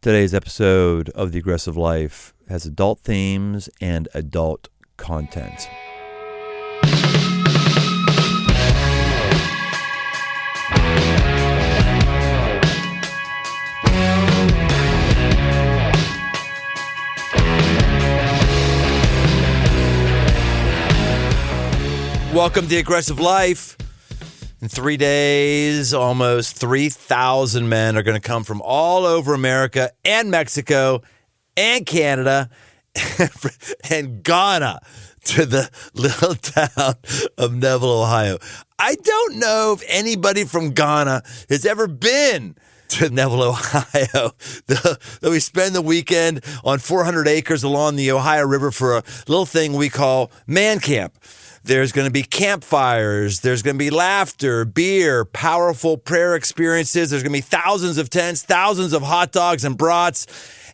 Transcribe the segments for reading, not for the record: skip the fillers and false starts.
Today's episode of The Aggressive Life has adult themes and adult content. Welcome to The Aggressive Life. In 3 days, almost 3,000 men are going to come from all over America and Mexico and Canada and Ghana to the little town of Neville, Ohio. I don't know if anybody from Ghana has ever been to Neville, Ohio. We spend the weekend on 400 acres along the Ohio River for a little thing we call man camp. There's going to be campfires. There's going to be laughter, beer, powerful prayer experiences. There's going to be thousands of tents, thousands of hot dogs and brats,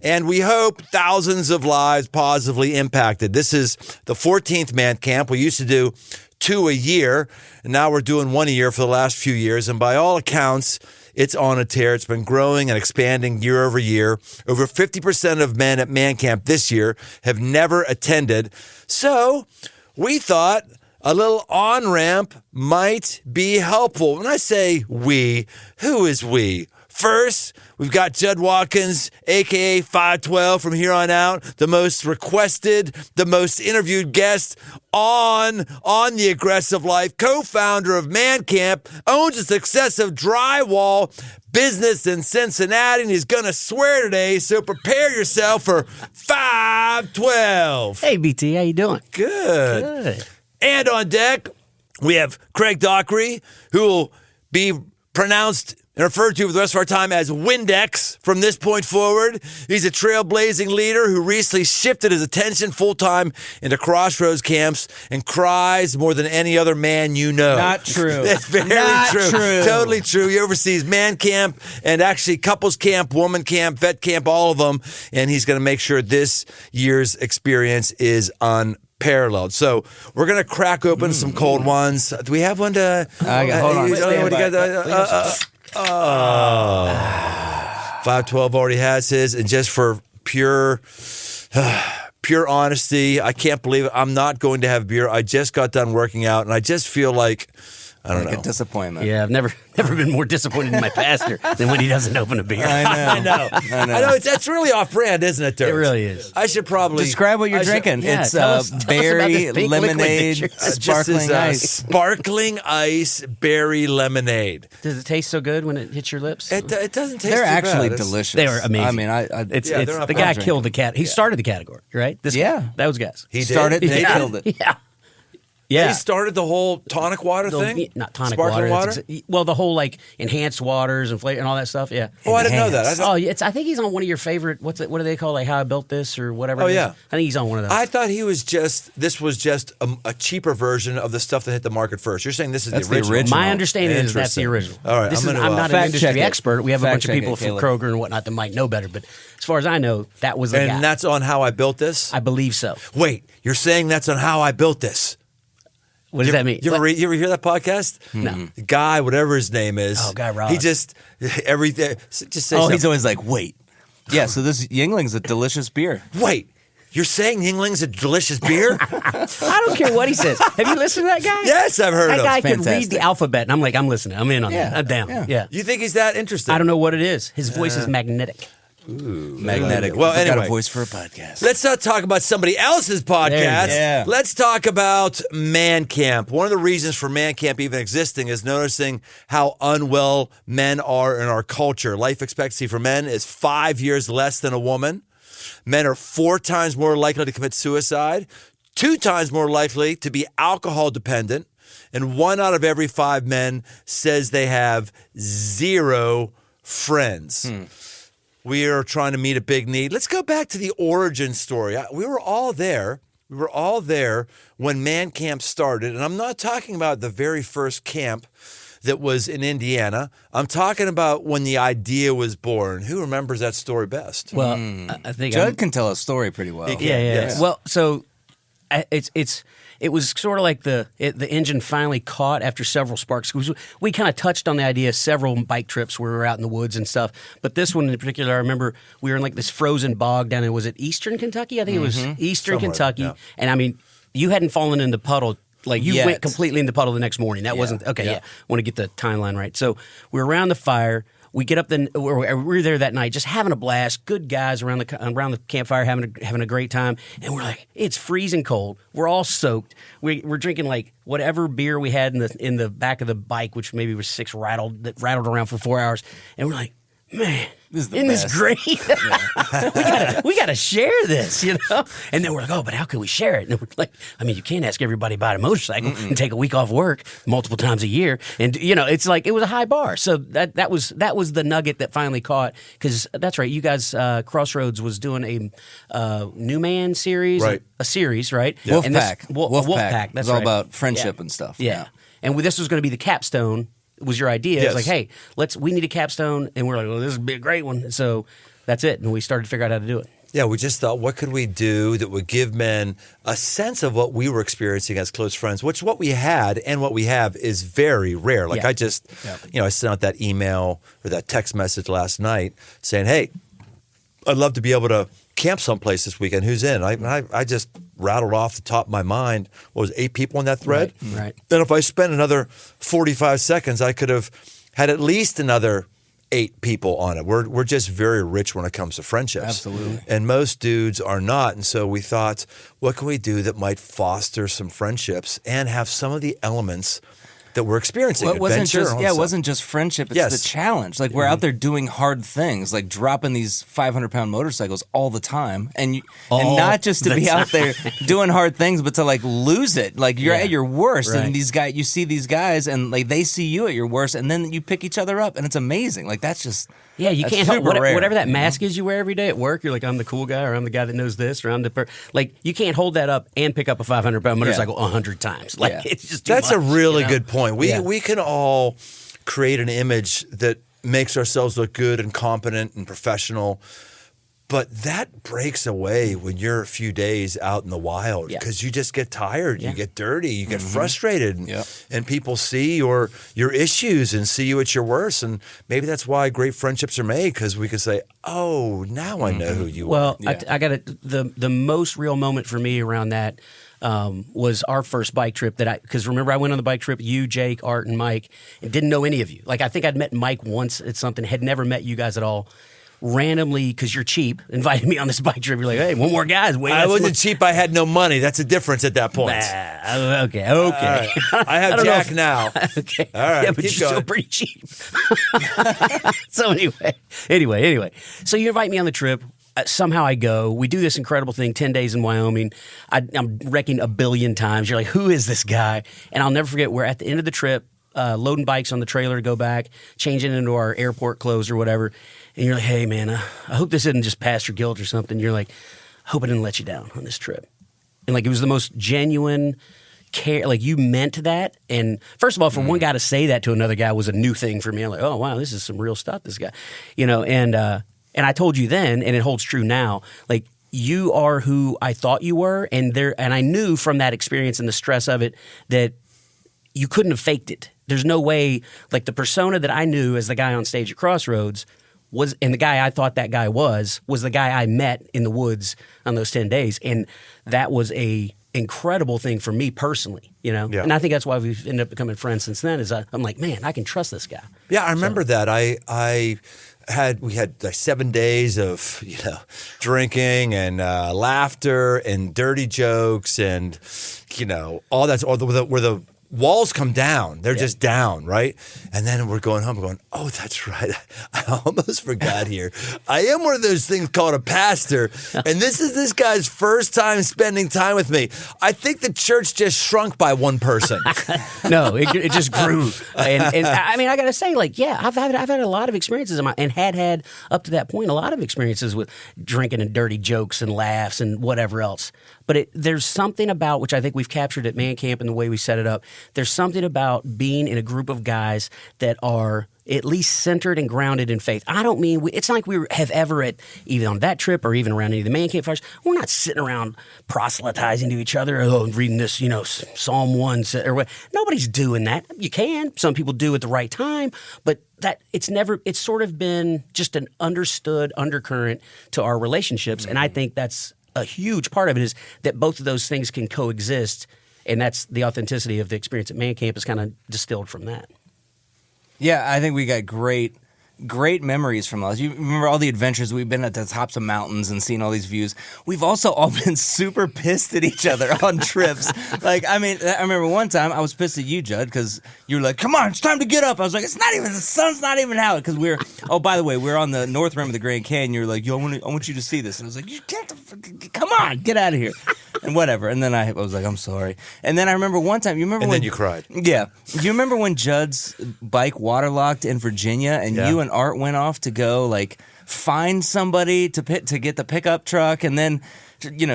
and we hope thousands of lives positively impacted. This is the 14th man camp. We used to do 2 a year, and now we're doing 1 a year for the last few years, and by all accounts, it's on a tear. It's been growing and expanding year over year. Over 50% of men at man camp this year have never attended, so we thought a little on-ramp might be helpful. When I say we, who is we? First, we've got Judd Watkins, a.k.a. 512 from here on out, the most requested, the most interviewed guest on The Aggressive Life, co-founder of Man Camp, owns a successive drywall business in Cincinnati, and he's going to swear today, so prepare yourself for 512. Hey, BT, how you doing? Good. And on deck, we have Craig Dockery, who will be pronounced and referred to for the rest of our time as Windex from this point forward. He's a trailblazing leader who recently shifted his attention full-time into crossroads camps and cries more than any other man you know. Not true. That's very true. Totally true. He oversees man camp and actually couples camp, woman camp, vet camp, all of them. And he's going to make sure this year's experience is unparalleled. So we're going to crack open some cold ones. Do we have one to... Hold on. 512 already has his, and just for pure honesty, I can't believe it. I'm not going to have beer. I just got done working out, and I just feel like, I don't know. A disappointment. Yeah, I've never been more disappointed in my pastor than when he doesn't open a beer. I know. That's really off-brand, isn't it, Dirk? It really is. I should probably... Describe what you're drinking. Yeah, It's tell us berry, about this pink liquid lemonade, that you're- sparkling ice. Sparkling ice berry lemonade. Does it taste so good when it hits your lips? It doesn't taste They're too actually bad. delicious. They are amazing. I mean, It's they're not the bad. guy killed the cat. He started the category, right? This Yeah. that was gas. He did? started. They Yeah. killed it. Yeah. He started the whole tonic water thing? Not tonic Sparkling water. Well, the whole like enhanced waters and flavor and all that stuff. Yeah. Oh, I didn't know that. I think he's on one of your favorite. What do they call, like How I Built This or whatever? Oh, it is. yeah. I think he's on one of those. I thought this was just a cheaper version of the stuff that hit the market first. You're saying this is That's the the original. original. My understanding is that's the Interesting. original. All right, I'm I'm not an fact industry check it. expert. We have a Fact bunch of check people it, from Caleb. Kroger and whatnot that might know better. But as far as I know, that was the guy. And that's on How I Built This? I believe so. Wait, you're saying that's on How I Built This? What does that mean? You ever hear that podcast? No. The guy, whatever his name is. Oh, Guy Raz. He just, everything, just say Oh, something. he's always like, wait. Yeah, so this Yingling's a delicious beer. Wait, you're saying Yingling's a delicious beer? I don't care what he says. Have you listened to that guy? Yes, I've heard That of guy him. can read Fantastic. the alphabet, and I'm listening. I'm in on Yeah, that. I'm down. yeah. Yeah. You think he's that interesting? I don't know what it is. His voice is magnetic. Magnetic. Well, We've got anyway. a voice for a podcast. Let's not talk about somebody else's podcast. There you go. Yeah. Let's talk about Man Camp. One of the reasons for Man Camp even existing is noticing how unwell men are in our culture. Life expectancy for men is 5 years less than a woman. Men are 4 times more likely to commit suicide, 2 times more likely to be alcohol dependent, and 1 out of every 5 men says they have 0 friends. We are trying to meet a big need. Let's go back to the origin story. We were all there. We were all there when Man Camp started. And I'm not talking about the very first camp that was in Indiana. I'm talking about when the idea was born. Who remembers that story best? Well, I think Judd can tell a story pretty well. He can. Yeah. Yes. Well, so It was sort of like the engine finally caught after several sparks. We kind of touched on the idea of several bike trips where we were out in the woods and stuff. But this one in particular, I remember we were in like this frozen bog down in, was it Eastern Kentucky? I think it was Eastern Kentucky. Yeah. And I mean, you hadn't fallen in the puddle. Like you went completely in the puddle the next morning. That wasn't okay. Yeah, want to get the timeline right. So we're around the fire. We get up. We were there that night, just having a blast. Good guys around the campfire, having a great time. And we're like, it's freezing cold. We're all soaked. We're drinking like whatever beer we had in the back of the bike, which maybe was six rattled around for 4 hours. And we're like, man, isn't this great? we gotta share this, you know? And then we're like, oh, but how can we share it? And we're like, I mean, you can't ask everybody about a motorcycle and take a week off work multiple times a year. And, you know, it's like, it was a high bar. So that was the nugget that finally caught. Because that's right, you guys, Crossroads was doing a New Man series. Right. A series, right? Yeah. Wolfpack. Wolfpack. That's all right. about friendship and stuff. Yeah. And this was going to be the capstone. Was your idea? Yes. It's like, hey, we need a capstone, and we're like, well, this would be a great one. So that's it, and we started to figure out how to do it. Yeah, we just thought, what could we do that would give men a sense of what we were experiencing as close friends, which what we had and what we have is very rare. Like I just, I sent out that email or that text message last night saying, hey, I'd love to be able to camp someplace this weekend. Who's in? I just rattled off the top of my mind, what was 8 people in that thread? Right. Then if I spent another 45 seconds, I could have had at least another 8 people on it. We're just very rich when it comes to friendships. Absolutely. And most dudes are not. And so we thought, what can we do that might foster some friendships and have some of the elements that we're experiencing? Well, it wasn't just friendship. It's the challenge. Like we're out there doing hard things, like dropping these 500-pound motorcycles all the time, and not just to be out there doing hard things, but to like lose it. Like you're at your worst, and you see these guys, and like they see you at your worst, and then you pick each other up, and it's amazing. Like that's just. Yeah, you That's can't help rare, whatever that mask is you wear every day at work. You're like, I'm the cool guy, or I'm the guy that knows this, or I'm the like. You can't hold that up and pick up a 500-pound motorcycle 100 times. Like it's just too That's much, a really you know? good point. We can all create an image that makes ourselves look good and competent and professional. But that breaks away when you're a few days out in the wild because you just get tired, you get dirty, you get frustrated, and people see your issues and see you at your worst. And maybe that's why great friendships are made, because we can say, oh, now I know who you are. Well, I got the most real moment for me around that was our first bike trip because remember I went on the bike trip, you, Jake, Art, and Mike, and didn't know any of you. Like I think I'd met Mike once at something, had never met you guys at all. Randomly, because you're cheap, invited me on this bike trip. You're like, hey, one more guys. I wasn't cheap. I had no money. That's a difference at that point. Okay. I have Jack now. Okay. All right. Yeah, but you're still pretty cheap. So anyway. So you invite me on the trip. Somehow I go. We do this incredible thing, 10 days in Wyoming. I'm wrecking a billion times. You're like, who is this guy? And I'll never forget, we're at the end of the trip, loading bikes on the trailer to go back, changing into our airport clothes or whatever. And you're like, hey, man, I hope this isn't just pastor guilt or something. You're like, I hope I didn't let you down on this trip. And like, it was the most genuine care. Like, you meant that. And first of all, for one guy to say that to another guy was a new thing for me. I'm like, oh, wow, this is some real stuff, this guy. You know, and I told you then, and it holds true now, like, you are who I thought you were. And I knew from that experience and the stress of it that you couldn't have faked it. There's no way, like, the persona that I knew as the guy on stage at Crossroads and the guy I thought that guy was the guy I met in the woods on those 10 days. And that was a incredible thing for me personally, you know? Yeah. And I think that's why we've ended up becoming friends since then, is I'm like, man, I can trust this guy. Yeah, I remember that. We had like 7 days of, drinking and laughter and dirty jokes and, all that's where the walls come down. They're just down, right? And then we're going home. We're going, oh, that's right. I almost forgot here. I am one of those things called a pastor, and this is this guy's first time spending time with me. I think the church just shrunk by one person. No, it just grew. And I mean, I got to say, like, I've had a lot of experiences and had up to that point a lot of experiences with drinking and dirty jokes and laughs and whatever else. But there's something about, which I think we've captured at Man Camp and the way we set it up, there's something about being in a group of guys that are at least centered and grounded in faith. I don't mean it's not like we have ever even on that trip or even around any of the man campfires. We're not sitting around proselytizing to each other. Oh, reading this, Psalm 1 or what. Nobody's doing that. You can. Some people do at the right time, but it's sort of been just an understood undercurrent to our relationships, and I think that's a huge part of it is that both of those things can coexist, and that's the authenticity of the experience at Man Camp is kind of distilled from that. Yeah, I think we got great memories from those. You remember all the adventures we've been at the tops of mountains and seen all these views. We've also all been super pissed at each other on trips. I remember one time I was pissed at you, Judd, because you were like, "Come on, it's time to get up." I was like, the sun's not even out, because by the way, we're on the north rim of the Grand Canyon. You're like, "Yo, I want you to see this," and I was like, "Come on, get out of here," and whatever. And then I was like, "I'm sorry." And then I remember one time, then you cried. Yeah, you remember when Judd's bike waterlocked in Virginia, and you and Art went off to go find somebody to get the pickup truck, and then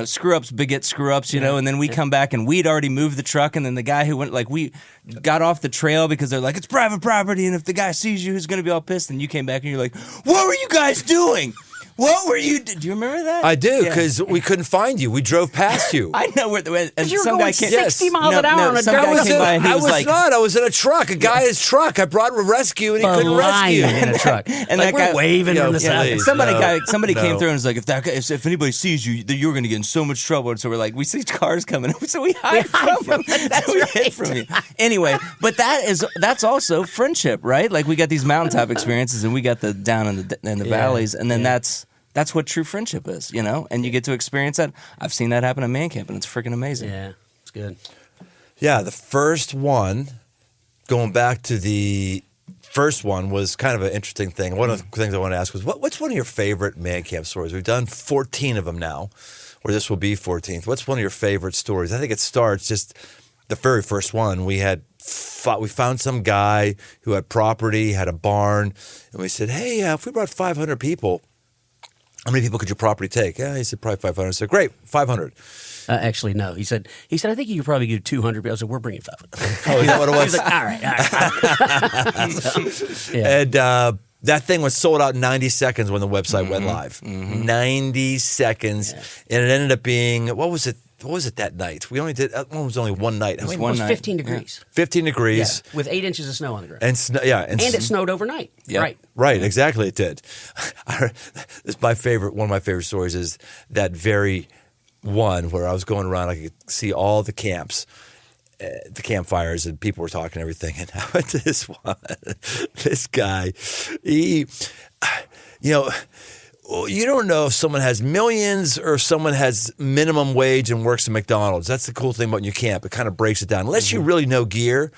screw ups beget screw ups, and then we come back and we'd already moved the truck, and then the guy who went we got off the trail because they're like, it's private property, and if the guy sees you, who's going to be all pissed? And you came back and you're like, what were you guys doing? What were you? Do you remember that? I do, because we couldn't find you. We drove past you. I know and you were going 60 miles an hour on a dirt. I was not. I was in a truck. A guy in his truck. I brought him a rescue, and he couldn't rescue. In a truck, and that guy waving from the side. Somebody came through and was like, if anybody sees you, you're going to get in so much trouble. And so we're like, we see cars coming, so we hide from them. So we hid from you. Anyway, but that's also friendship, right? We got these mountaintop experiences, and we got the down in the valleys, and then that's what true friendship is, and you get to experience that. I've seen that happen at Man Camp, and it's freaking amazing. Yeah, it's good. Yeah, the first one, going back to the first one, was kind of an interesting thing. One of the things I want to ask was, what's one of your favorite Man Camp stories? We've done 14 of them now, or this will be 14th. What's one of your favorite stories? I think it starts just the very first one. We found some guy who had property, had a barn, and we said, hey, if we brought 500 people, how many people could your property take? Yeah, he said probably 500. I said, great, 500. Actually, no. He said, I think you could probably do 200. But I said, we're bringing 500. Oh, is that what it was? He was like, all right. And that thing was sold out in 90 seconds when the website went live. 90 seconds. Yeah. And it ended up being, what was it that night? We only did, it was only one night. It was 15 degrees. 15 degrees. Yeah, with 8 inches of snow on the ground. And it snowed overnight. Yep. Right, exactly, it did. One of my favorite stories is that very one where I was going around, I could see all the camps, the campfires, and people were talking and everything. And I went to this one, this guy, you don't know if someone has millions or if someone has minimum wage and works at McDonald's. That's the cool thing about when you camp. It kind of breaks it down. Unless you really know gear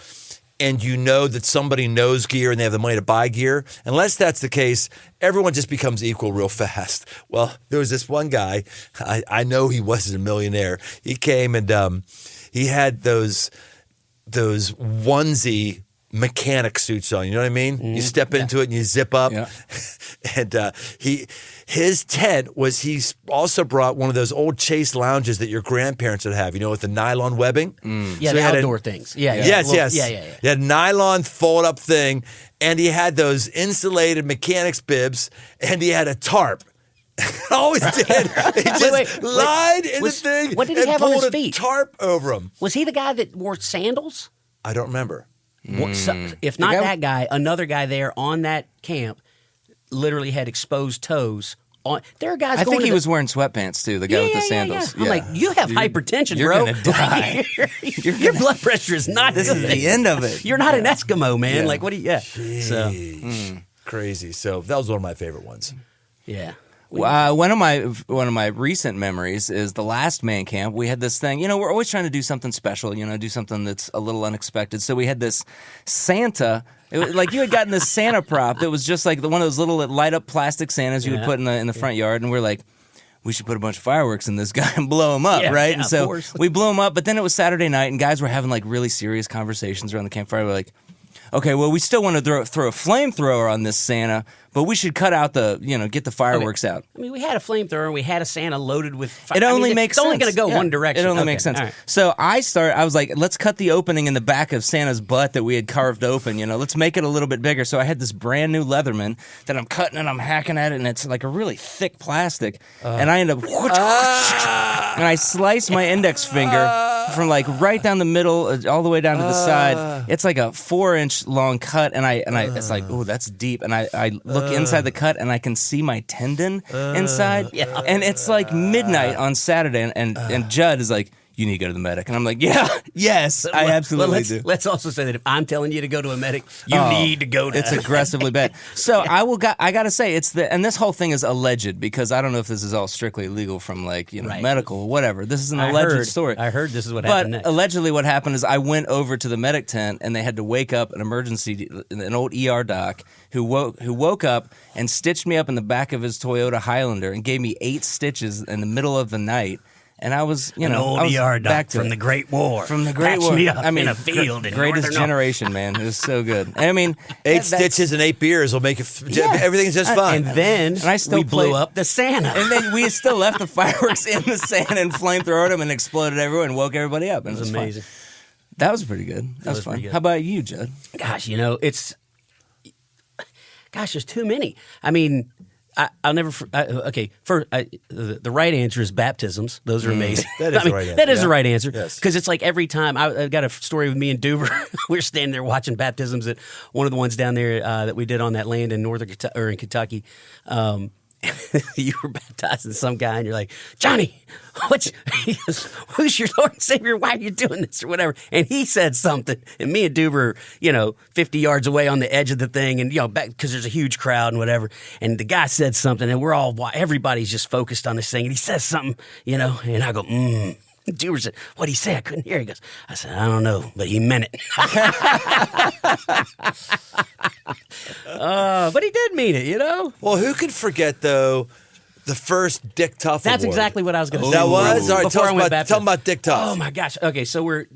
and you know that somebody knows gear and they have the money to buy gear, unless that's the case, everyone just becomes equal real fast. Well, there was this one guy. I know he wasn't a millionaire. He came and he had those onesie mechanic suits on, you know what I mean? You step into it and you zip up. Yeah. And his tent was, he also brought one of those old Chase lounges that your grandparents would have, with the nylon webbing. Yeah, so the outdoor things. Yeah. Yes. Yeah. He had a nylon fold-up thing, and he had those insulated mechanics bibs, and he had a tarp. Always did. He just lied in the thing. What did he have on his feet? Tarp over him. Was he the guy that wore sandals? I don't remember. If not that guy, another guy there on that camp literally had exposed toes. There are guys. I think he was wearing sweatpants too. The guy with the sandals. Yeah. I'm like, you have hypertension, you're bro. You're gonna die. Your blood pressure is not. This is the end of it. You're not an Eskimo, man. Like, what do you? Yeah. So crazy. So that was one of my favorite ones. Yeah. One of my recent memories is the last Man Camp. We had this thing, we're always trying to do something special, do something that's a little unexpected. So we had this Santa. It was like you had gotten this Santa prop that was just like one of those little light up plastic Santas you would put in the front yard, and we're like, we should put a bunch of fireworks in this guy and blow him up, right? And so we blew him up, but then it was Saturday night, and guys were having like really serious conversations around the campfire. We're like, okay, well, we still want to throw a flamethrower on this Santa, but we should cut out get the fireworks out. I mean, we had a flamethrower and we had a Santa loaded with It only makes sense. It's only going to go one direction. It only makes sense. Right. So I was like, let's cut the opening in the back of Santa's butt that we had carved open, let's make it a little bit bigger. So I had this brand new Leatherman that I'm cutting and I'm hacking at it, and it's like a really thick plastic. And I end up, and I slice my index finger from like right down the middle, all the way down to the side. It's like a 4-inch long cut, and I it's like, oh, that's deep. And I look inside the cut, and I can see my tendon inside. Yeah. And it's like midnight on Saturday, and Judd is like, you need to go to the medic. And I'm like, yes, I absolutely do. Let's also say that if I'm telling you to go to a medic, you need to go to It's aggressively bad. So I got to say, and this whole thing is alleged, because I don't know if this is all strictly legal from medical or whatever. This is an alleged story. I heard this is what happened next. But allegedly what happened is I went over to the medic tent, and they had to wake up an old ER doc who woke up and stitched me up in the back of his Toyota Highlander and gave me 8 stitches in the middle of the night. And I was, an old ER doc from the Great War. From the Great War. Me up in a field. Greatest generation, man. It was so good. I mean, 8 stitches and 8 beers will make it. Everything's just fine. And then we blew up the Santa. And then we still left the fireworks in the Santa and flamethrowed them and exploded everywhere and woke everybody up. It was amazing. Fun. That was pretty good. That was fun. How about you, Judd? Gosh, there's too many. I mean, I'll never. First, the right answer is baptisms. Those are amazing. That is the right answer. That is the right answer. Yes. Because it's like every time I've got a story with me and Duber. We were standing there watching baptisms at one of the ones down there that we did on that land in in Kentucky. You were baptizing some guy, and you're like, Johnny, who's your Lord and Savior? Why are you doing this or whatever? And he said something, and me and Duber, 50 yards away on the edge of the thing, and back because there's a huge crowd and whatever. And the guy said something, and everybody's just focused on this thing, and he says something, and I go, Duber said, what'd he say? I couldn't hear. He goes, I said, I don't know, but he meant it. But he did mean it, Well, who could forget, though, the first Dick Tuff That's award? exactly what I was going to say. That was? All right, tell me about Dick Tuff. Oh, my gosh. Okay, so we're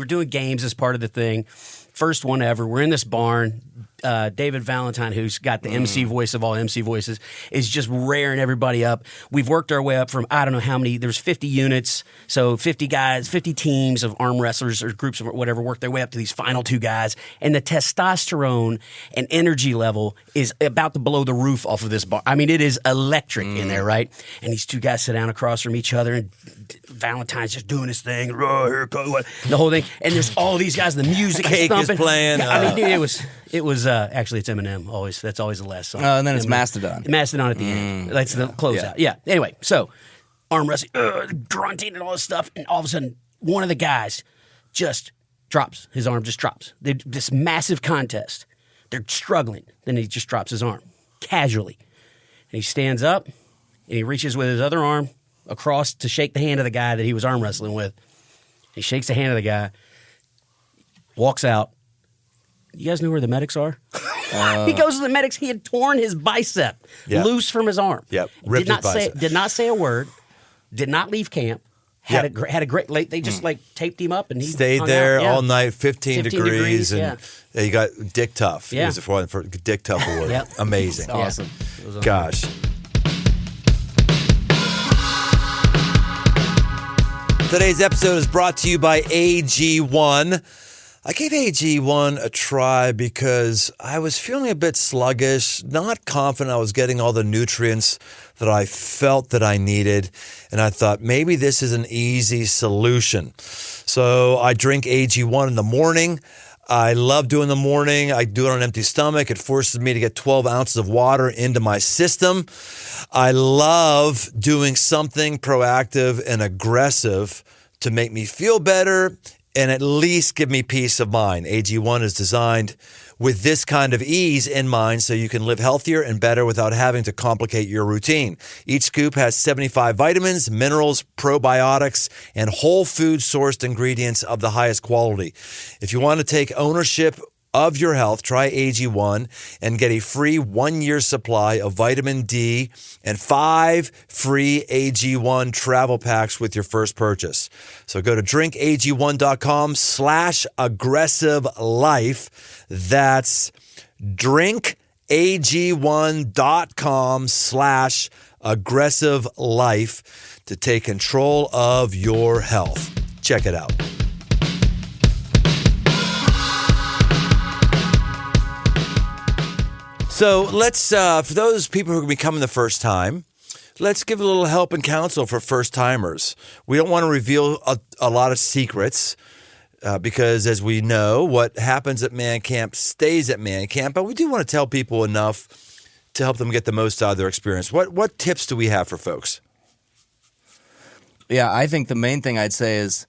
doing games as part of the thing. First one ever. We're in this barn. David Valentine, who's got the MC voice of all MC voices, is just raring everybody up. We've worked our way up from, I don't know how many, there's 50 units, so 50 guys, 50 teams of arm wrestlers or groups or whatever work their way up to these final 2 guys. And the testosterone and energy level is about to blow the roof off of this bar. I mean, it is electric in there, right? And these 2 guys sit down across from each other, and Valentine's just doing his thing, the whole thing. And there's all these guys, the music Cake is playing. I mean, dude, it was actually it's Eminem always. That's always the last song. Oh, and then it's Mastodon. Mastodon at the end. That's the closeout. Yeah. Anyway, so arm wrestling, grunting and all this stuff, and all of a sudden, one of the guys just drops his arm. Just drops. This massive contest. They're struggling. Then he just drops his arm casually, and he stands up and he reaches with his other arm across to shake the hand of the guy that he was arm wrestling with. He shakes the hand of the guy, walks out. You guys know where the medics are? He goes to the medics. He had torn his bicep loose from his arm. Yep, ripped his bicep. Did not say a word. Did not leave camp. Had a great. They just taped him up and he stayed there all night. 15 degrees, and you got Dick Tuff. Yeah. He was for Dick Tuff award. Yep. Amazing. Awesome. Gosh. Today's episode is brought to you by AG1. I gave AG1 a try because I was feeling a bit sluggish, not confident I was getting all the nutrients that I felt that I needed. And I thought maybe this is an easy solution. So I drink AG1 in the morning. I love doing the morning. I do it on an empty stomach. It forces me to get 12 ounces of water into my system. I love doing something proactive and aggressive to make me feel better and at least give me peace of mind. AG1 is designed with this kind of ease in mind so you can live healthier and better without having to complicate your routine. Each scoop has 75 vitamins, minerals, probiotics, and whole food sourced ingredients of the highest quality. If you want to take ownership of your health, try AG1 and get a free 1-year supply of vitamin D and 5 free AG1 travel packs with your first purchase. So go to drinkag1.com/aggressivelife. That's drinkag1.com/aggressivelife to take control of your health. Check it out. So let's, for those people who are going to be coming the first time, let's give a little help and counsel for first timers. We don't want to reveal a lot of secrets because, as we know, what happens at man camp stays at man camp. But we do want to tell people enough to help them get the most out of their experience. What tips do we have for folks? Yeah, I think the main thing I'd say is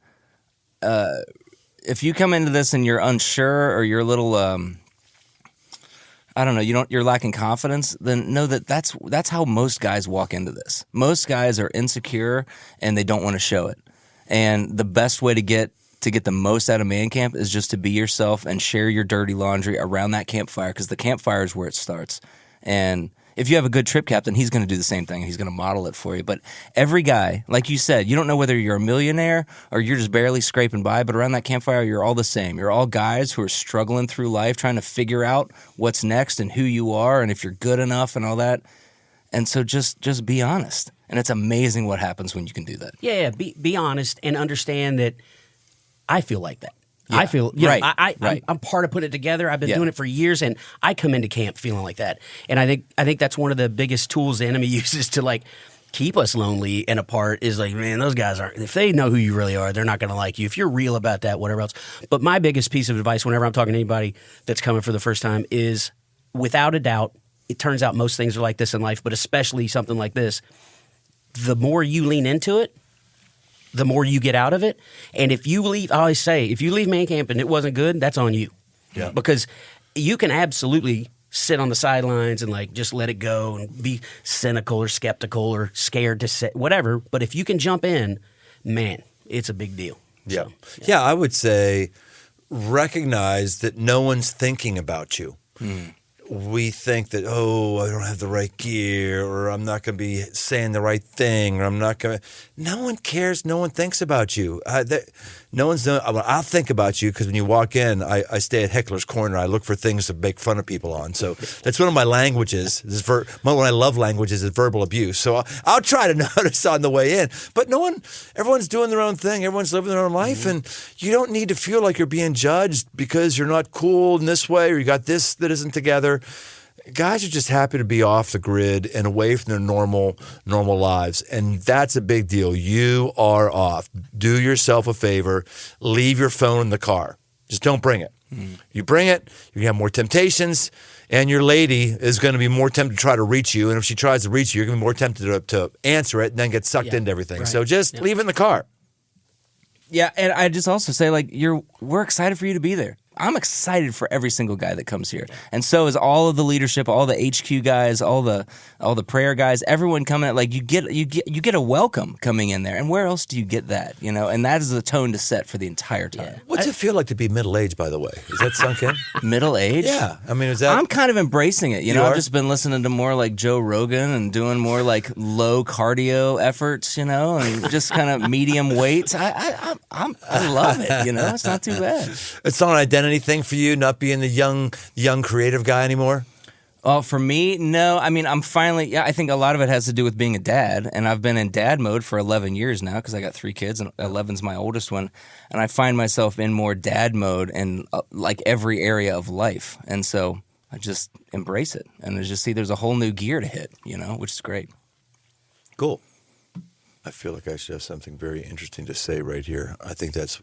if you come into this and you're unsure or you're a little I don't know, you're lacking confidence, then know that that's how most guys walk into this. Most guys are insecure and they don't want to show it. And the best way to get the most out of man camp is just to be yourself and share your dirty laundry around that campfire, because the campfire is where it starts. And if you have a good trip captain, he's going to do the same thing. He's going to model it for you. But every guy, like you said, you don't know whether you're a millionaire or you're just barely scraping by, but around that campfire, you're all the same. You're all guys who are struggling through life, trying to figure out what's next and who you are and if you're good enough and all that. And so just be honest. And it's amazing what happens when you can do that. Yeah, be honest and understand that I feel like that. Yeah, I feel, right, I'm part of putting it together. I've been doing it for years, and I come into camp feeling like that. And I think that's one of the biggest tools the enemy uses to like keep us lonely and apart. Is like, man, those guys aren't. If they know who you really are, they're not going to like you. If you're real about that, whatever else. But my biggest piece of advice, whenever I'm talking to anybody that's coming for the first time, is without a doubt, it turns out most things are like this in life, but especially something like this. The more you lean into it, the more you get out of it. And if you leave, I always say, if you leave man camp and it wasn't good, that's on you. Yeah. Because you can absolutely sit on the sidelines and like just let it go and be cynical or skeptical or scared to say whatever. But if you can jump in, man, it's a big deal. Yeah. So, Yeah, I would say recognize that no one's thinking about you. We think that, I don't have the right gear, or I'm not going to be saying the right thing, or I'm not going to. No one cares. No one thinks about you. No one's. I'll think about you because when you walk in, I stay at Heckler's Corner. I look for things to make fun of people on. So that's one of my languages. One of my love languages is verbal abuse. So I'll try to notice on the way in. But everyone's doing their own thing. Everyone's living their own life, and you don't need to feel like you're being judged because you're not cool in this way, or you got this that isn't together. Guys are just happy to be off the grid and away from their normal lives, and that's a big deal. You are off. Do yourself a favor. Leave your phone in the car. Just don't bring it. You bring it, you have more temptations, and your lady is going to be more tempted to try to reach you, and if she tries to reach you, you're going to be more tempted to answer it and then get sucked into everything. Right. So just leave it in the car. Yeah, and I just also say, like, we're excited for you to be there. I'm excited for every single guy that comes here, and so is all of the leadership, all the HQ guys, all the prayer guys. Everyone coming at, like, you get a welcome coming in there, and where else do you get that? And that is the tone to set for the entire time. Yeah. What's it feel like to be middle aged? By the way, is that sunk in? Middle aged? Yeah, I mean, is that? I'm kind of embracing it. I've just been listening to more like Joe Rogan and doing more like low cardio efforts, and just kind of medium weights. I love it. It's not too bad. It's not an identity thing for you, not being the young creative guy anymore? Oh, for me, no. I mean, I'm finally, I think a lot of it has to do with being a dad, and I've been in dad mode for 11 years now because I got 3 kids, and 11's my oldest one, and I find myself in more dad mode in like every area of life, and so I just embrace it, and I just see there's a whole new gear to hit, which is great. Cool. I feel like I should have something very interesting to say right here. I think that's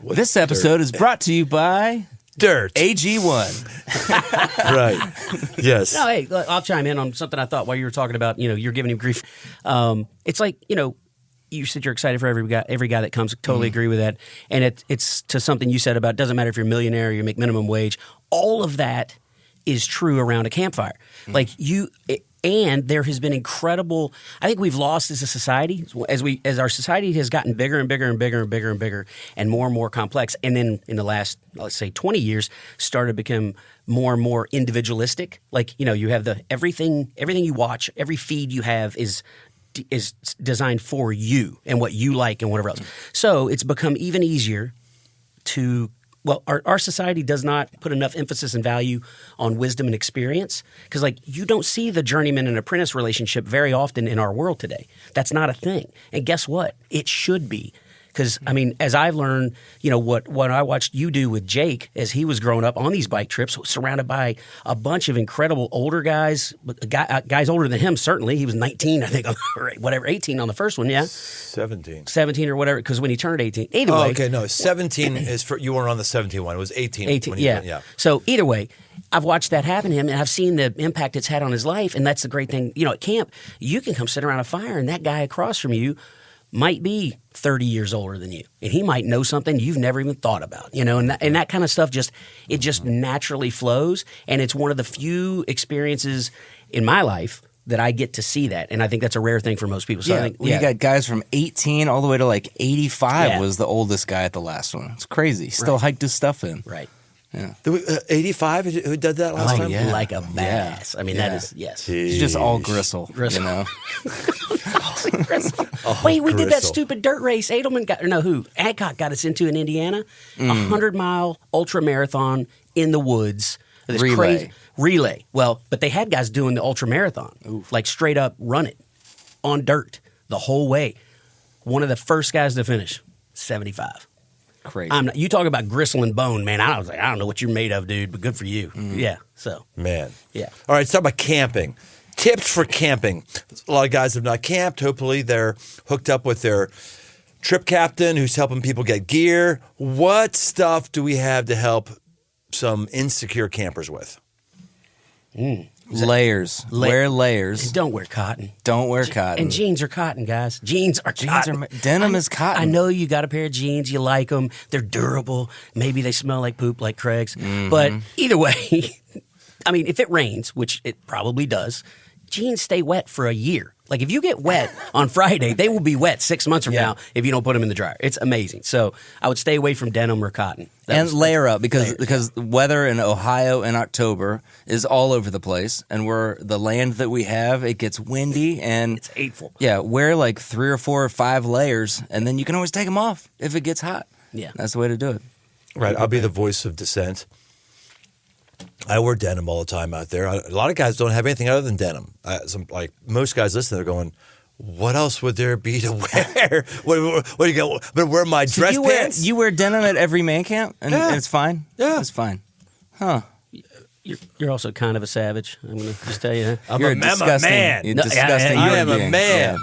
this episode is brought to you by Dirt AG1. Right. Yes. No, hey, I'll chime in on something I thought while you were talking about, you're giving him grief. It's like, you said you're excited for every guy that comes. Totally agree with that. And it's to something you said about, doesn't matter if you're a millionaire or you make minimum wage. All of that is true around a campfire. Like And there has been incredible. I think we've lost as a society as our society has gotten bigger and bigger and bigger and bigger and bigger and more complex. And then in the last, let's say, 20 years, started to become more and more individualistic. Like, you have everything you watch, every feed you have is designed for you and what you like and whatever else. So it's become even easier to. Well, our society does not put enough emphasis and value on wisdom and experience because, you don't see the journeyman and apprentice relationship very often in our world today. That's not a thing. And guess what? It should be. Because, as I've learned, what I watched you do with Jake as he was growing up on these bike trips, surrounded by a bunch of incredible older guys, guys older than him, certainly. He was 19, I think, 18 on the first one, yeah? 17 or whatever, because when he turned 18. Either way. Okay, no, 17 is for, you weren't on the 17 one. It was 18. 18, yeah. So either way, I've watched that happen to him, and I've seen the impact it's had on his life, and that's the great thing. At camp, you can come sit around a fire, and that guy across from you might be 30 years older than you, and he might know something you've never even thought about, and that kind of stuff just naturally flows, and it's one of the few experiences in my life that I get to see that, and I think that's a rare thing for most people. So I think, you got guys from 18 all the way to 85 was the oldest guy at the last one. It's crazy. He still hiked his stuff in. Right. Yeah. 85 who did that last time? Yeah. Like a badass. That is, yes. He's just all gristle. Gristle. Oh, Wait, we did that stupid dirt race. Adcock got us into in Indiana. 100-mile ultra marathon in the woods. This relay. Well, but they had guys doing the ultra marathon, straight up run it on dirt the whole way. One of the first guys to finish, 75. Crazy. You talk about gristle and bone, man. I was like, I don't know what you're made of, dude, but good for you. Yeah. So. Man. Yeah. All right, let's talk about camping. Tips for camping. A lot of guys have not camped. Hopefully they're hooked up with their trip captain who's helping people get gear. What stuff do we have to help some insecure campers with? Layers. Wear layers. And don't wear cotton. Don't wear cotton. And jeans are cotton, guys. Jeans are cotton. Denim is cotton. I know you got a pair of jeans. You like them. They're durable. Maybe they smell like poop, like Craig's. But either way, if it rains, which it probably does, jeans stay wet for a year. If you get wet on Friday, they will be wet 6 months from now if you don't put them in the dryer. It's amazing. So I would stay away from denim or cotton. Layer up because weather in Ohio in October is all over the place. And the land that we have, it gets windy and it's hateful. Yeah, wear 3 or 4 or 5 layers, and then you can always take them off if it gets hot. Yeah, that's the way to do it. Right, I'll be the voice of dissent. I wear denim all the time out there. A lot of guys don't have anything other than denim. Most guys listening, they're going, what else would there be to wear? what do you go? But wear my dress pants? You wear denim at every man camp, and it's fine? Yeah. It's fine. Huh. You're also kind of a savage. I'm going to just tell you. I'm a man. You're disgusting. I am a man.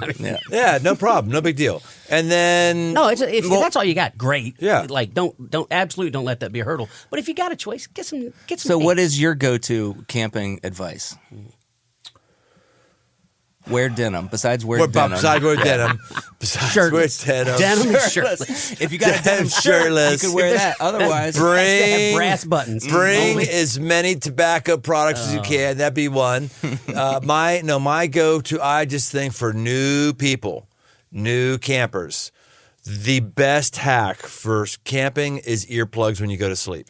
Yeah, no problem. No big deal. And then if that's all you got, great. Yeah. Don't let that be a hurdle. But if you got a choice, get some. So, what is your go-to camping advice? Wear denim. Besides wear denim. Besides wear denim. Shirtless. Denim shirtless. If you got a denim shirtless, you could wear that. Otherwise, bring brass buttons. Bring as many tobacco products as you can. That'd be one. My go-to. I just think for new people, new campers, the best hack for camping is earplugs when you go to sleep.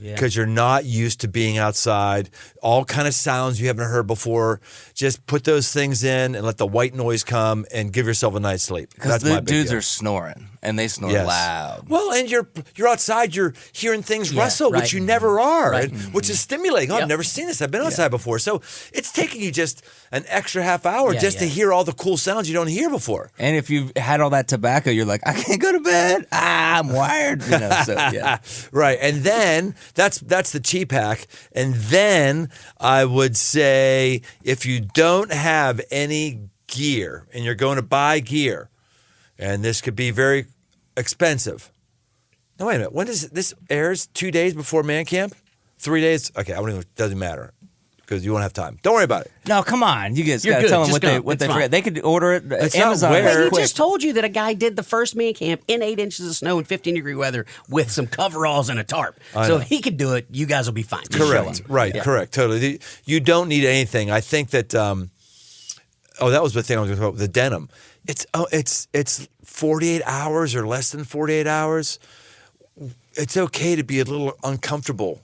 Because you're not used to being outside. All kind of sounds you haven't heard before. Just put those things in and let the white noise come and give yourself a night's sleep. Because the dudes are snoring, and they snore loud. Well, and you're outside, you're hearing things rustle, which you never are, which is stimulating. I've never seen this. I've been outside before. So it's taking you just an extra half hour to hear all the cool sounds you don't hear before. And if you've had all that tobacco, you're like, I can't go to bed. I'm wired. Right. And then that's the cheap hack. And then I would say if you don't have any gear and you're going to buy gear, and this could be very expensive. No, wait a minute. When does this airs? 2 days before man camp? 3 days? Okay, it doesn't matter. because you won't have time. Don't worry about it. No, come on. You guys You're got to good. tell them Just what go. they It's forget. They could order it. It's not Amazon. where- But he quick. just told you that a guy did the first man camp in 8 inches of snow in 15-degree weather with some coveralls and a tarp. So if he could do it, you guys will be fine. Just show Correct. him. Right. Yeah. Correct. Totally. You don't need anything. I think that. That was the thing I was going to talk about. The denim. It's 48 hours or less than 48 hours. It's okay to be a little uncomfortable.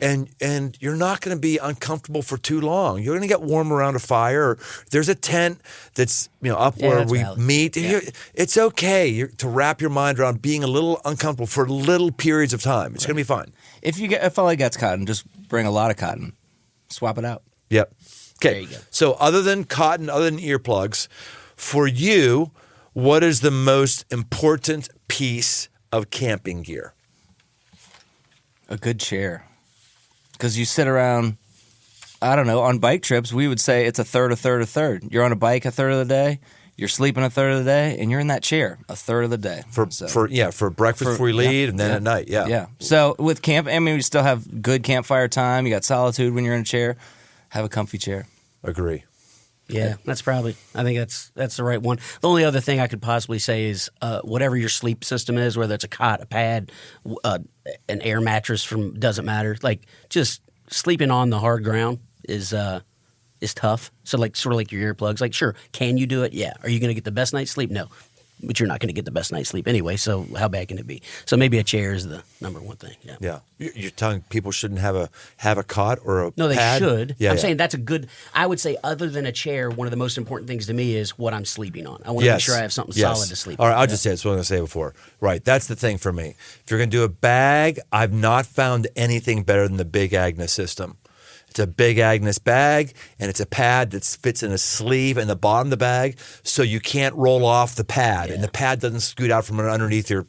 And you're not going to be uncomfortable for too long. You're going to get warm around a fire. Or there's a tent that's up where that's we valid. meet. Yeah. It's okay to wrap your mind around being a little uncomfortable for little periods of time. It's going to be fine. If all I got's cotton, just bring a lot of cotton. Swap it out. Yep. Okay. There you go. So other than cotton, other than earplugs, for you, what is the most important piece of camping gear? A good chair. Because you sit around, I don't know, on bike trips, we would say it's a third, a third, a third. You're on a bike a third of the day, you're sleeping a third of the day, and you're in that chair a third of the day. For breakfast before you leave, and then at night. Yeah. Yeah. So with camp, we still have good campfire time. You got solitude when you're in a chair. Have a comfy chair. Agree. Yeah, I think that's the right one. The only other thing I could possibly say is whatever your sleep system is, whether it's a cot, a pad, an air mattress doesn't matter. Like just sleeping on the hard ground is tough. So sort of like your earplugs. Like sure, can you do it? Yeah. Are you going to get the best night's sleep? No. But you're not going to get the best night's sleep anyway, so how bad can it be? So maybe a chair is the number one thing. Yeah. Yeah. You're telling people shouldn't have a cot or a No, they pad? should. Yeah, I'm saying that's a good. I would say, other than a chair, one of the most important things to me is what I'm sleeping on. I want to make sure I have something solid to sleep All right, on. I'll just say it's what I was going to say before. Right, that's the thing for me. If you're going to do a bag, I've not found anything better than the Big Agnes system. It's a Big Agnes bag, and it's a pad that fits in a sleeve in the bottom of the bag, so you can't roll off the pad, and the pad doesn't scoot out from underneath your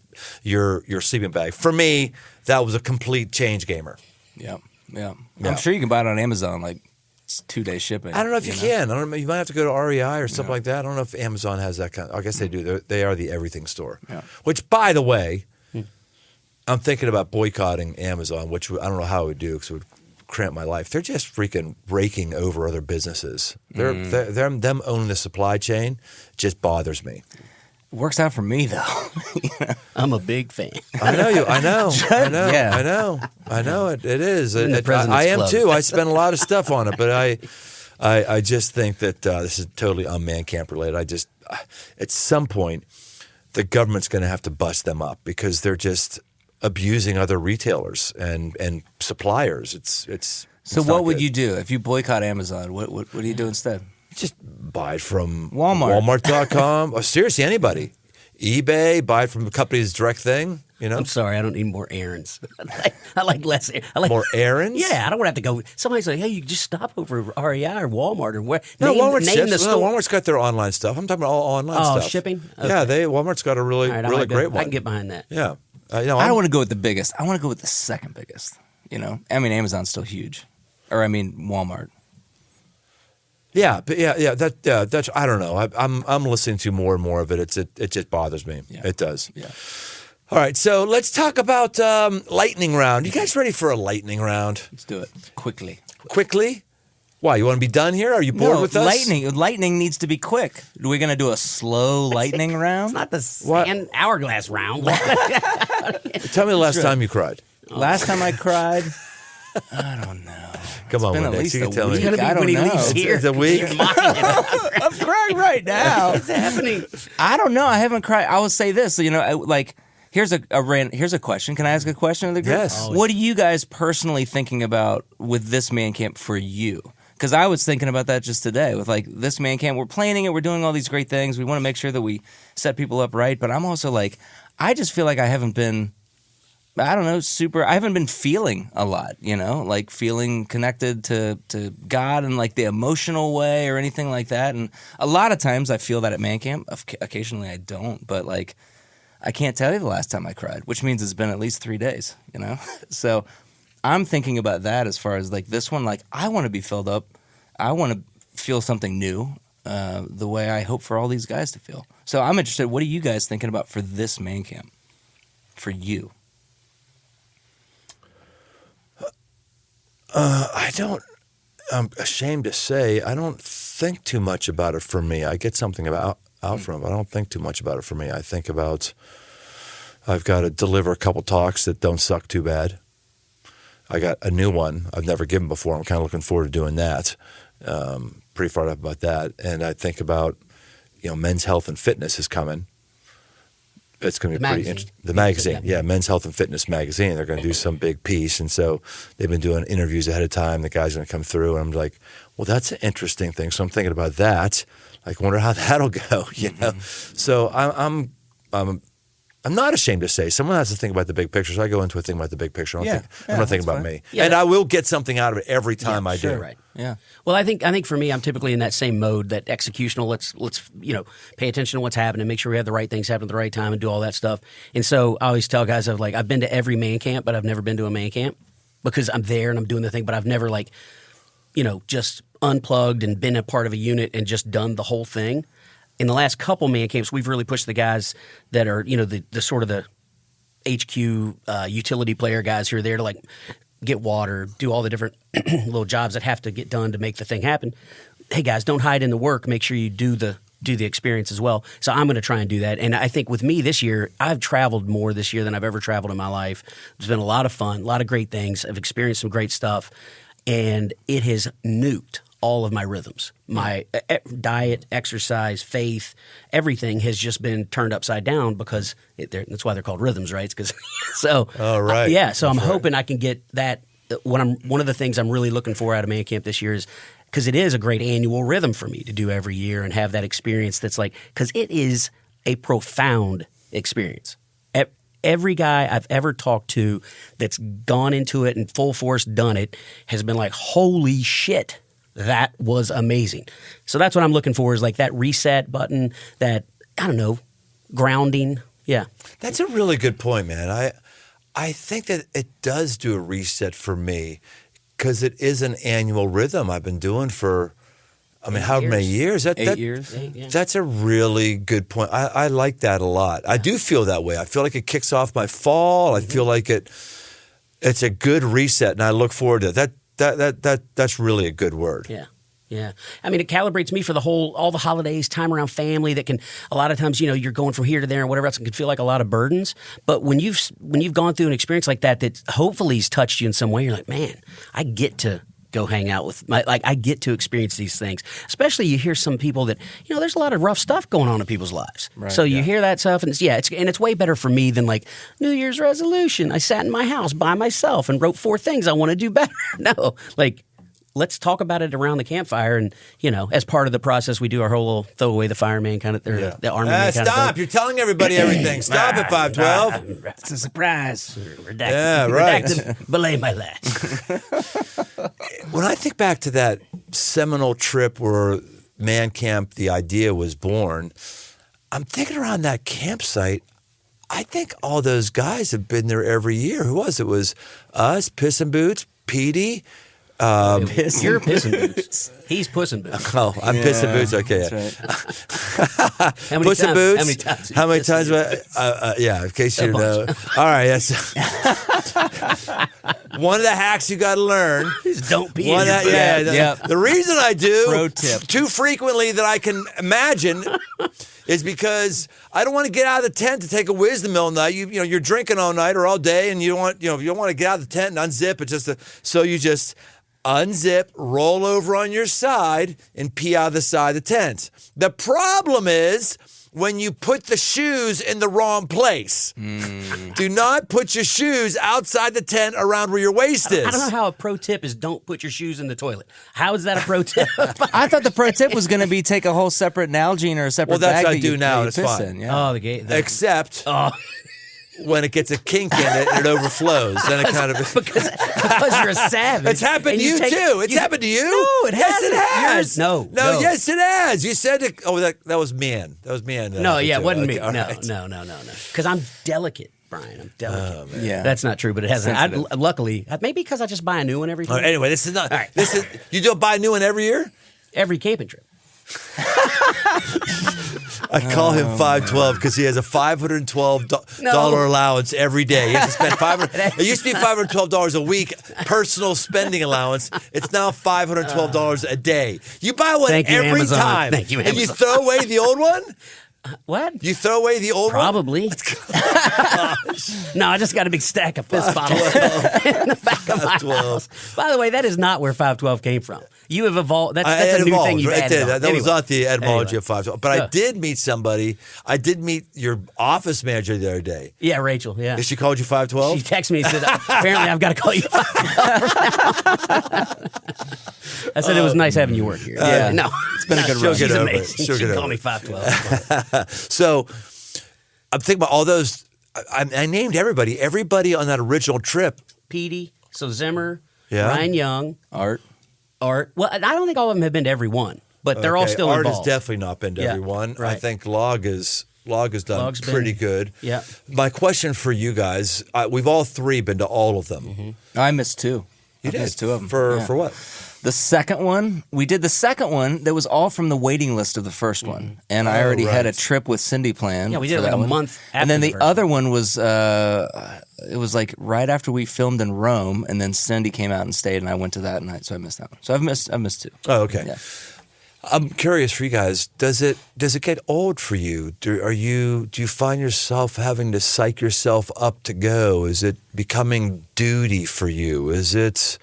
sleeping bag. For me, that was a complete change gamer. Yeah. I'm sure you can buy it on Amazon, like it's 2-day shipping. I don't know if you can. I don't know. You might have to go to REI or something like that. I don't know if Amazon has that kind. I guess they do. They are the everything store. Yeah. Which, by the way, I'm thinking about boycotting Amazon, which I don't know how it would do because it would cramp my life. They're just freaking raking over other businesses. Them owning the supply chain just bothers me. It works out for me though. I'm a big fan. I know you. I know. Yeah. I know. It is. In the President's I am Club. too. I spend a lot of stuff on it, but I just think that this is totally unmanned camp related. At some point, the government's going to have to bust them up because they're just abusing other retailers and suppliers. So what would you do if you boycott Amazon? What do you do instead? just buy it from Walmart. Walmart.com? Oh, seriously, anybody. eBay, buy it from the company's direct thing. You know, I'm sorry, I don't need more errands. I like less. I like more errands. Yeah, I don't want to have to go. Somebody's like, "Hey, you just stop over at REI or Walmart or where." No, name Walmart the ships. store. Walmart's got their online stuff. I'm talking about all online stuff. Oh, shipping? Yeah, Okay. Walmart's got a really, All right, really great one. I can get behind that. Yeah, I don't want to go with the biggest. I want to go with the second biggest. You know, I mean, Amazon's still huge, or I mean, Walmart. Yeah, but that's I don't know. I'm listening to more and more of it. It just bothers me. Yeah. It does. Yeah. All right, so let's talk about lightning round. You guys ready for a lightning round? Let's do it quickly. Quickly? Why? You want to be done here? Are you bored with us? Lightning needs to be quick. Are we going to do a slow lightning round? It's not the hourglass round. Tell me the last time you cried. Last time I cried, I don't know. Come on, been at Windex, least you a can tell week. me. It's gonna be I when he don't know. leaves here. It's a week. You're mocking it. I'm crying right now. What's happening? I don't know. I haven't cried. I will say this. You know, like here's a question. Can I ask a question of the group? Yes. What are you guys personally thinking about with this man camp for you? Because I was thinking about that just today with like this man camp. We're planning it. We're doing all these great things. We want to make sure that we set people up right. But I'm also like, I just feel like I haven't been, I don't know, I haven't been feeling a lot, you know, like feeling connected to God in like the emotional way or anything like that. And a lot of times I feel that at man camp. Occasionally I don't. But like, I can't tell you the last time I cried, which means it's been at least 3 days, you know? So I'm thinking about that as far as like this one, like I want to be filled up. I want to feel something new the way I hope for all these guys to feel. So I'm interested. What are you guys thinking about for this man camp? For you? I don't. I'm ashamed to say I don't think too much about it for me. I get something out from it, but I don't think too much about it for me. I think about I've got to deliver a couple talks that don't suck too bad. I got a new one I've never given before. I'm kind of looking forward to doing that. Pretty fired up about that. And I think about, Men's Health and Fitness is coming. It's going to be pretty interesting. The magazine, yeah, Men's Health and Fitness magazine. They're going to do some big piece. And so they've been doing interviews ahead of time. The guy's going to come through. And I'm like, well, that's an interesting thing. So I'm thinking about that. Like, I wonder how that'll go, know? So I'm not ashamed to say someone has to think about the big picture. So I go into a thing about the big picture. I'm not thinking about me. Yeah, and I will get something out of it every time I do. Right. Yeah. Well, I think for me, I'm typically in that same mode, that executional. Let's pay attention to what's happening, make sure we have the right things happen at the right time, and do all that stuff. And so I always tell guys, I've been to every man camp, but I've never been to a man camp because I'm there and I'm doing the thing, but I've never just unplugged and been a part of a unit and just done the whole thing. In the last couple man camps, we've really pushed the guys that are, the sort of the HQ utility player guys who are there to get water, do all the different little jobs that have to get done to make the thing happen. Hey guys, don't hide in the work. Make sure you do the experience as well. So I'm going to try and do that. And I think with me this year, I've traveled more this year than I've ever traveled in my life. It's been a lot of fun, a lot of great things. I've experienced some great stuff, and it has nuked all of my rhythms. My diet, exercise, faith, everything has just been turned upside down because that's why they're called rhythms, right? It's because so. Oh, right. So I'm hoping I can get that. One of the things I'm really looking for out of man camp this year is because it is a great annual rhythm for me to do every year and have that experience. That's because it is a profound experience. Every guy I've ever talked to that's gone into it and full force done it has been like, holy shit. That was amazing. So that's what I'm looking for is that reset button, that, grounding. Yeah. That's a really good point, man. I think that it does do a reset for me because it is an annual rhythm I've been doing for, how many years? 8 years. That's a really good point. I like that a lot. I do feel that way. I feel like it kicks off my fall. I feel like it's a good reset, and I look forward to it. That's really a good word. Yeah. Yeah. It calibrates me for all the holidays, time around family that can, a lot of times, you're going from here to there and whatever else, it can feel like a lot of burdens. But when you've gone through an experience like that hopefully has touched you in some way, you're like, man, I get to go hang out with I get to experience these things. Especially you hear some people that, there's a lot of rough stuff going on in people's lives. Right, so you hear that stuff and it's way better for me than New Year's resolution. I sat in my house by myself and wrote 4 things I want to do better. No, let's talk about it around the campfire. And, as part of the process, we do our whole little throw away the fireman kind of, the army man kind of stop. You're telling everybody everything. Stop at 512. It's a surprise. Redacted. Yeah, right. Redacted. Belay my last. When I think back to that seminal trip where man camp, the idea was born, I'm thinking around that campsite, I think all those guys have been there every year. Who was it? It was us, Piss and Boots, Petey. You're Piss and Boots. He's Puss in Boots. Oh, I'm Piss and Boots. Okay. That's right. Puss in Boots. How many times? Yeah, in case you know. All right. Yes. One of the hacks you got to learn is don't pee in your pants. The reason I do Pro tip. too frequently that I can imagine is because I don't want to get out of the tent to take a wisdom all night. You're drinking all night or all day, and you don't want to get out of the tent and unzip it. So you just unzip, roll over on your side, and pee out of the side of the tent. The problem is when you put the shoes in the wrong place. Do not put your shoes outside the tent around where your waist is. I don't know how a pro tip is don't put your shoes in the toilet. How is that a pro tip? I thought the pro tip was going to be take a whole separate Nalgene or a separate bag. Well, that's what I do now, and it's fine. In, yeah. Oh, the gate. Except when it gets a kink in it and it overflows, then it kind of because you're a savage. It's happened to you too. It's happened to you. No, it hasn't. Yes, it has. No. Yes, it has. You said it. Oh, that was man. That was man. No, it wasn't me. No. Because I'm delicate, Brian. I'm delicate. Oh, yeah, that's not true. But it hasn't. Luckily, maybe because I just buy a new one every time. Anyway, this is not. All right. This is you don't buy a new one every year. Every camping trip. I call him 512 because he has a $512 allowance every day. He has to spend $500. It used to be $512 a week personal spending allowance. It's now $512 a day. You buy one every time. Thank you, and you throw away the old one. What? You throw away the old Probably. one? No, I just got a big stack of piss bottles in the back of my house. By the way, that is not where 512 came from. You have evolved. That's a new thing you've added on. That was not the etymology of 512. But Yeah. I did meet somebody. I did meet your office manager the other day. Yeah, Rachel, yeah. She called you 512? She texted me and said, apparently I've got to call you 512. I said it was nice having you work here. Yeah. No. It's been a good She'll run. get She's over it. amazing. She'll She get can over call me it. 512. So I'm thinking about all those. I named everybody. Everybody on that original trip. Petey, so Zimmer, Yeah. Ryan Young, Art. Well, I don't think all of them have been to every one, but they're all still Art involved. has definitely not been to Yeah, everyone. I right. think Log has done Log's pretty been- good. Yeah. My question for you guys: we've all three been to all of them. Mm-hmm. I missed two. I missed two of them. For what? The second one, we did the second one that was all from the waiting list of the first one. And I already had a right. trip with Cindy planned. Yeah, we for did it like that a one. month after And then the the first other one was, it was like right after we filmed in Rome, and then Cindy came out and stayed, and I went to that night, so I missed that one. So I've missed two. Oh, okay. Yeah. I'm curious for you guys. Does it get old for you? Do you find yourself having to psych yourself up to go? Is it becoming duty for you? Is it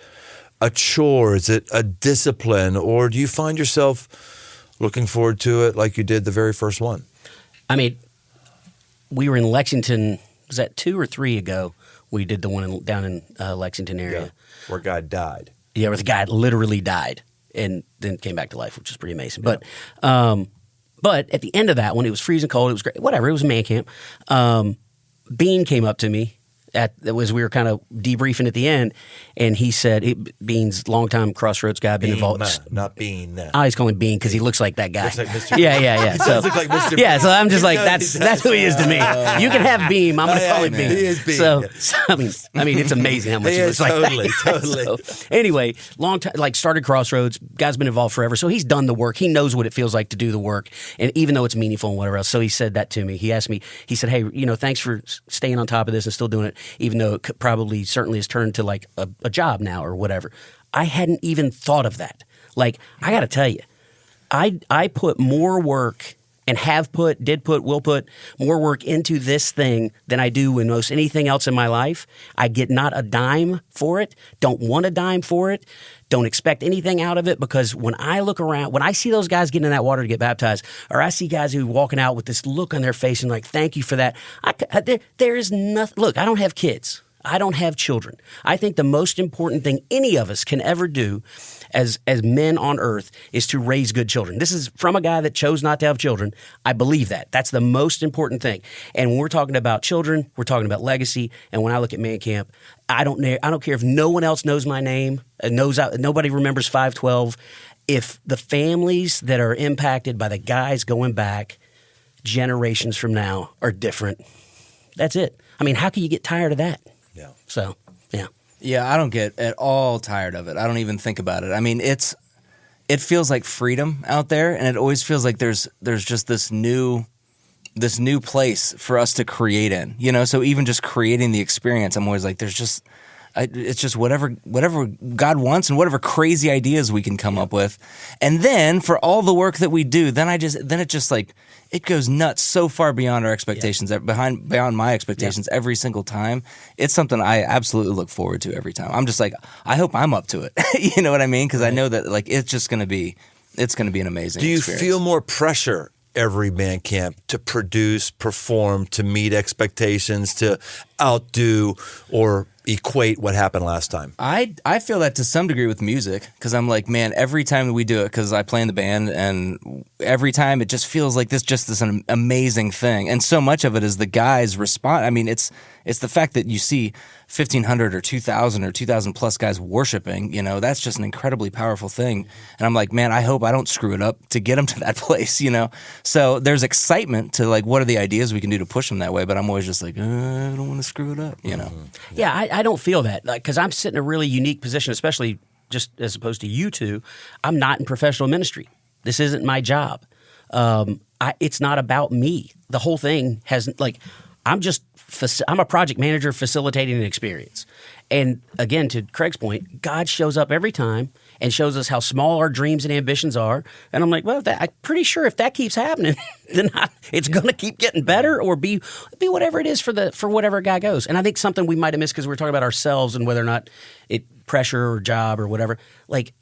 a chore? Is it a discipline? Or do you find yourself looking forward to it like you did the very first one? I mean, we were in Lexington, was that 2 or 3 ago? We did the one down in Lexington area. Where God died. Yeah, where the guy literally died and then came back to life, which is pretty amazing. But at the end of that one, it was freezing cold. It was great. Whatever. It was a man camp. Bean came up to me as we were kind of debriefing at the end, and he said, Bean's longtime Crossroads guy, been involved. Not Bean. I always call him Bean because he looks like that guy. Looks like Mr. Yeah. He does look like Mr. Yeah, Bean. so I'm just He like, does, that's who he is to me. You can have Beam. I'm going to call him Bean. He is Bean. So I mean, it's amazing how much he looks like that. Totally. So, anyway, long time, like started Crossroads. Guy's been involved forever, so he's done the work. He knows what it feels like to do the work, and even though it's meaningful and whatever else. So he said that to me. He asked me. He said, "Hey, thanks for staying on top of this and still doing it, even though it probably certainly has turned to like a job now or whatever." I hadn't even thought of that. Like, I got to tell you, I put more work and will put more work into this thing than I do in most anything else in my life. I get not a dime for it, don't want a dime for it, don't expect anything out of it, because when I look around, when I see those guys getting in that water to get baptized, or I see guys who are walking out with this look on their face and like, thank you for that, there is nothing. Look, I don't have kids. I don't have children. I think the most important thing any of us can ever do as men on earth is to raise good children. This is from a guy that chose not to have children. I believe that. That's the most important thing. And when we're talking about children, we're talking about legacy. And when I look at Man Camp, I don't care if no one else knows my name, nobody remembers 512. If the families that are impacted by the guys going back generations from now are different, that's it. I mean, how can you get tired of that? Yeah. So, yeah. Yeah, I don't get at all tired of it. I don't even think about it. I mean, it feels like freedom out there, and it always feels like there's just this new place for us to create in. So even just creating the experience, I'm always like, it's just whatever God wants and whatever crazy ideas we can come up with. And then for all the work that we do, then it just like it goes nuts so far beyond our expectations, beyond my expectations every single time. It's something I absolutely look forward to every time. I'm just like, I hope I'm up to it. You know what I mean? Because I know that like it's going to be an amazing experience. Do you feel more pressure every Man Camp to produce, perform, to meet expectations, to outdo or equate what happened last time? I feel that to some degree with music, because I'm like, man, every time that we do it, because I play in the band, and every time it just feels like this an amazing thing. And so much of it is the guys respond. I mean, it's the fact that you see 1,500 or 2,000 or 2,000 plus guys worshiping, that's just an incredibly powerful thing. And I'm like, man, I hope I don't screw it up to get them to that place, So there's excitement to like, what are the ideas we can do to push them that way? But I'm always just like, I don't want to screw it up, Yeah, I don't feel that, because I'm sitting in a really unique position, especially just as opposed to you two. I'm not in professional ministry. This isn't my job. it's not about me. The whole thing has like, I'm a project manager facilitating an experience. And again, to Craig's point, God shows up every time and shows us how small our dreams and ambitions are. And I'm like, well, I'm pretty sure if that keeps happening, then it's going to keep getting better or be whatever it is for whatever guy goes. And I think something we might have missed because we were talking about ourselves and whether or not pressure or job or whatever, like,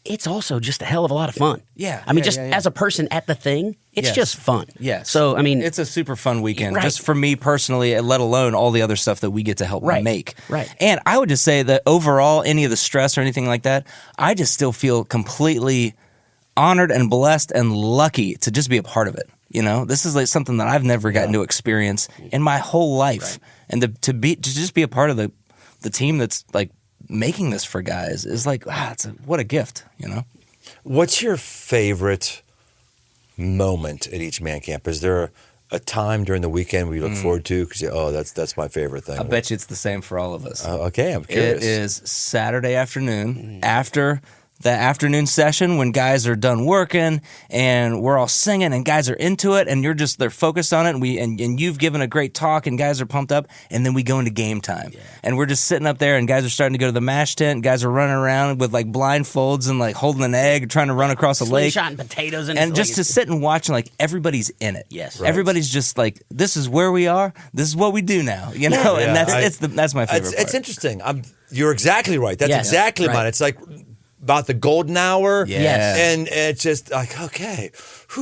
it's also just a hell of a lot of fun. Yeah. I mean, as a person at the thing, it's just fun. Yes. So, I mean, it's a super fun weekend, right. just for me personally, let alone all the other stuff that we get to help make. Right. And I would just say that overall, any of the stress or anything like that, I just still feel completely honored and blessed and lucky to just be a part of it. You know, this is like something that I've never gotten to experience in my whole life. Right. And to just be a part of the team that's like making this for guys is like, wow, what a gift, you know? What's your favorite moment at each man camp? Is there a time during the weekend we look forward to? Because, that's my favorite thing. I bet you it's the same for all of us. Okay, I'm curious. It is Saturday afternoon after the afternoon session when guys are done working and we're all singing and guys are into it and they're focused on it and you've given a great talk and guys are pumped up and then we go into game time and we're just sitting up there and guys are starting to go to the mash tent. Guys are running around with like blindfolds and like holding an egg, trying to run across a lake, slingshotting potatoes and just to sit and watch and like everybody's in it. Yes, everybody's just like, this is where we are. This is what we do now. You know, and that's my favorite part. It's interesting. You're exactly right. That's exactly mine. It's like about the golden hour. Yes. And it's just like, okay,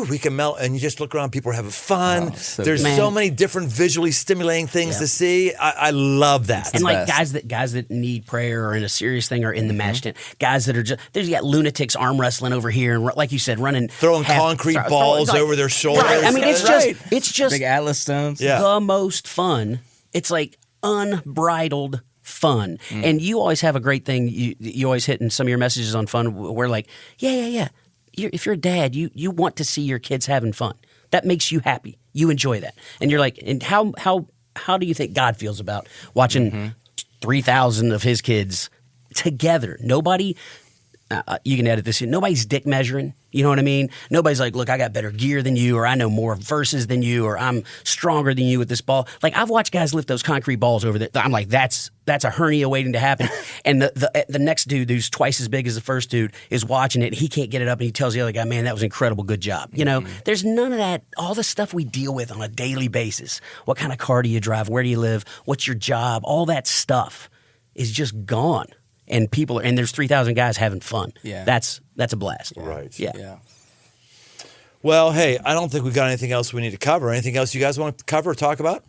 we can melt. And you just look around, people are having fun. There's so many different visually stimulating things to see. I love that. And like guys that need prayer or in a serious thing or in the match tent. Guys that are you got lunatics arm wrestling over here and like you said, running. Throwing concrete balls over their shoulders. Right. I mean, it's just big Atlas stones. The most fun. It's like unbridled fun. And you always have a great thing. You always hit in some of your messages on fun where like, if you're a dad, you want to see your kids having fun. That makes you happy. You enjoy that. And you're like, and how do you think God feels about watching 3,000 of his kids together? Nobody, you can edit this in, nobody's dick measuring. You know what I mean? Nobody's like, look, I got better gear than you, or I know more verses than you, or I'm stronger than you with this ball. Like, I've watched guys lift those concrete balls over there. I'm like, that's a hernia waiting to happen. And the next dude who's twice as big as the first dude is watching it. He can't get it up, and he tells the other guy, man, that was incredible. Good job. You know, there's none of that. All the stuff we deal with on a daily basis. What kind of car do you drive? Where do you live? What's your job? All that stuff is just gone. And there's 3,000 guys having fun. Yeah. That's a blast. Right. Yeah. Well, hey, I don't think we got anything else we need to cover. Anything else you guys want to cover or talk about?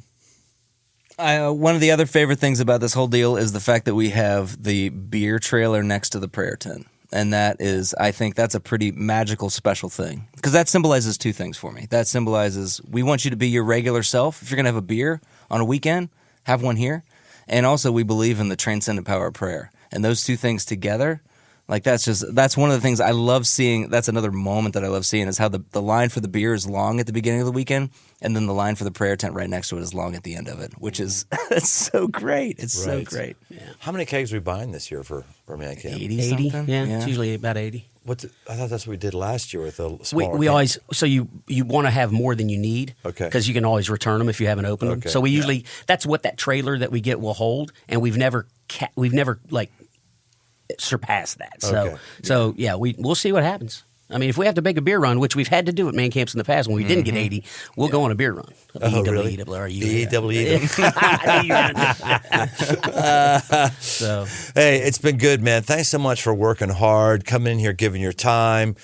One of the other favorite things about this whole deal is the fact that we have the beer trailer next to the prayer tent. And I think that's a pretty magical, special thing. Because that symbolizes two things for me. That symbolizes we want you to be your regular self. If you're going to have a beer on a weekend, have one here. And also we believe in the transcendent power of prayer. And those two things together, like that's one of the things I love seeing. That's another moment that I love seeing is how the line for the beer is long at the beginning of the weekend, and then the line for the prayer tent right next to it is long at the end of it, which is it's so great. It's so great. Yeah. How many kegs are we buying this year for man camp? 80 something? Yeah, it's usually about 80. I thought that's what we did last year with the smaller we always, so you want to have more than you need. Okay. Because you can always return them if you haven't opened them. So we usually, that's what that trailer that we get will hold, and we've never like surpassed that. So we'll see what happens. I mean, if we have to make a beer run, which we've had to do at man camps in the past when we didn't get 80, we'll go on a beer run. Really? So, hey, it's been good, man. Thanks so much for working hard, coming in here, giving your time.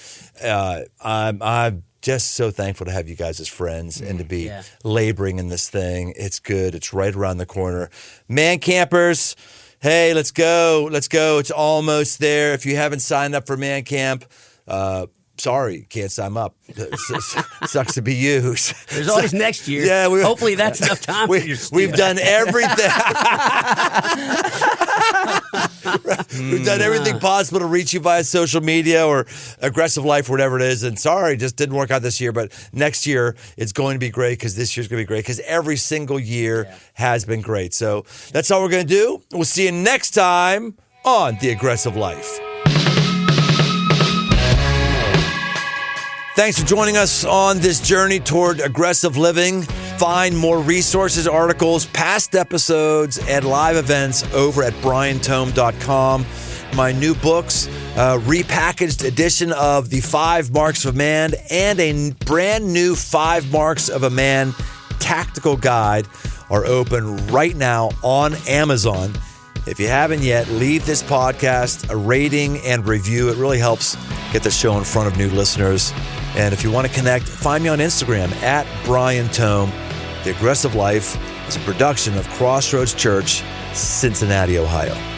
I'm just so thankful to have you guys as friends and to be laboring in this thing. It's good. It's right around the corner. Man campers, hey, let's go. Let's go. It's almost there. If you haven't signed up for man camp, sorry, can't sign up. Sucks to be you. There's always next year. Yeah, hopefully that's enough time. We've done everything. We've done everything possible to reach you via social media or Aggressive Life, whatever it is. And sorry, just didn't work out this year. But next year, it's going to be great because this year's going to be great because every single year has been great. So that's all we're going to do. We'll see you next time on The Aggressive Life. Thanks for joining us on this journey toward aggressive living. Find more resources, articles, past episodes, and live events over at briantome.com. My new books, repackaged edition of The 5 Marks of a Man and a brand new 5 Marks of a Man tactical guide are open right now on Amazon. If you haven't yet, leave this podcast a rating and review. It really helps get the show in front of new listeners. And if you want to connect, find me on Instagram at Brian Tome. The Aggressive Life is a production of Crossroads Church, Cincinnati, Ohio.